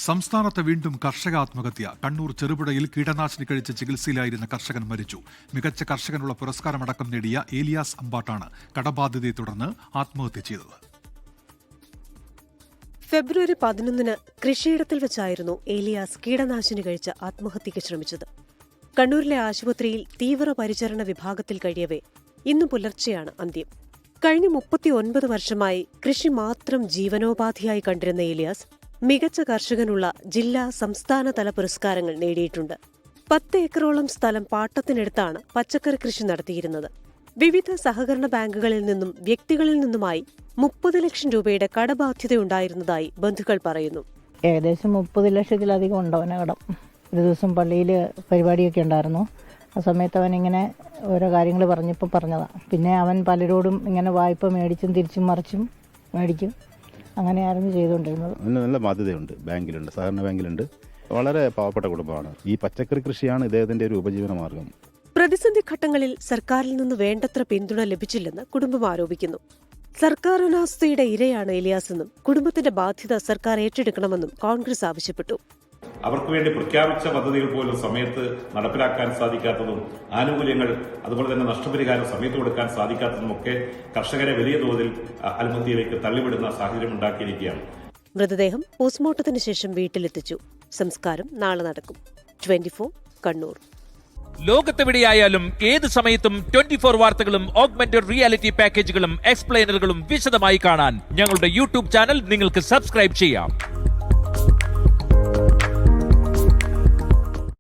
സംസ്ഥാനത്ത് വീണ്ടും കർഷക ആത്മഹത്യ. കണ്ണൂർ ചെറുപുഴയിൽ കീടനാശിനി കഴിച്ച് ചികിത്സയിലായിരുന്ന കർഷകൻ മരിച്ചു. മികച്ച കർഷകനുള്ള പുരസ്കാരമടക്കം നേടിയ ഏലിയാസ് അമ്പാട്ടാണ് കടബാധ്യതയെ തുടർന്ന് ആത്മഹത്യ ചെയ്തത്. ഫെബ്രുവരി 11-ന് കൃഷിയിടത്തിൽ വെച്ചായിരുന്നു ഏലിയാസ് കീടനാശിനി കഴിച്ച് ആത്മഹത്യയ്ക്ക് ശ്രമിച്ചത്. കണ്ണൂരിലെ ആശുപത്രിയിൽ തീവ്രപരിചരണ വിഭാഗത്തിൽ കഴിയവേ ഇന്ന് പുലർച്ചെയാണ് അന്ത്യം. കഴിഞ്ഞ 39 വർഷമായി കൃഷി മാത്രം ജീവനോപാധിയായി കണ്ടിരുന്ന ഏലിയാസ് മികച്ച കർഷകനുള്ള ജില്ലാ സംസ്ഥാനതല പുരസ്കാരങ്ങൾ നേടിയിട്ടുണ്ട്. 10 ഏക്കറോളം സ്ഥലം പാട്ടത്തിനെടുത്താണ് പച്ചക്കറി കൃഷി നടത്തിയിരുന്നത്. വിവിധ സഹകരണ ബാങ്കുകളിൽ നിന്നും വ്യക്തികളിൽ നിന്നുമായി 30 ലക്ഷം രൂപയുടെ കടബാധ്യതയുണ്ടായിരുന്നതായി ബന്ധുക്കൾ പറയുന്നു. ഏകദേശം 30 ലക്ഷത്തിലധികം ഉണ്ട് അവന് കടം. ഒരു ദിവസം പള്ളിയിൽ പരിപാടിയൊക്കെ ഉണ്ടായിരുന്നു. ആ സമയത്ത് അവൻ ഇങ്ങനെ ഓരോ കാര്യങ്ങൾ പറഞ്ഞപ്പോൾ പറഞ്ഞതാണ്. പിന്നെ അവൻ പലരോടും ഇങ്ങനെ വായ്പ മേടിച്ചും തിരിച്ചും മറിച്ചും മേടിക്കും. അങ്ങനെയായിരുന്നു ചെയ്തുകൊണ്ടിരുന്നത്. നല്ല ബാധ്യതയുണ്ട്. ബാങ്കിലുണ്ട്, സഹകരണ ബാങ്കിലുണ്ട്. വളരെ പാവപ്പെട്ട കുടുംബമാണ്. ഈ പച്ചക്കറി കൃഷിയാണ് ഇദ്ദേഹത്തിന്റെ ഒരു ഉപജീവന മാർഗം. പ്രതിസന്ധി ഘട്ടങ്ങളിൽ സർക്കാരിൽ നിന്ന് വേണ്ടത്ര പിന്തുണ ലഭിച്ചില്ലെന്ന് കുടുംബം ആരോപിക്കുന്നു. സർക്കാർ അനാസ്ഥയുടെ ഇരയാണ് ഏലിയാസെന്നും കുടുംബത്തിന്റെ ബാധ്യത സർക്കാർ ഏറ്റെടുക്കണമെന്നും കോൺഗ്രസ് ആവശ്യപ്പെട്ടു. അവർക്ക് വേണ്ടി പ്രഖ്യാപിച്ച പദ്ധതികൾ പോലും സമയത്ത് നടപ്പിലാക്കാൻ സാധിക്കാത്തതും ആനുകൂല്യങ്ങൾ അതുപോലെ തന്നെ നഷ്ടപരിഹാരം സമയത്ത് കൊടുക്കാൻ സാധിക്കാത്തതുമൊക്കെ കർഷകരെ വലിയ തോതിൽ ആത്മഹത്യയിലേക്ക് തള്ളിവിടുന്ന സാഹചര്യം ഉണ്ടാക്കിയിരിക്കുകയാണ്. മൃതദേഹം പോസ്റ്റ്മോർട്ടത്തിന് ശേഷം വീട്ടിലെത്തിച്ചു. സംസ്കാരം നാളെ നടക്കും. 24 കണ്ണൂർ. ലോകത്തെവിടെയായാലും ഏത് സമയത്തും 24 വാർത്തകളും ഓഗ്മെന്റഡ് റിയാലിറ്റി പാക്കേജുകളും എക്സ്പ്ലെയിനറുകളും വിശദമായി കാണാൻ ഞങ്ങളുടെ യൂട്യൂബ് ചാനൽ നിങ്ങൾക്ക് സബ്സ്ക്രൈബ് ചെയ്യാം.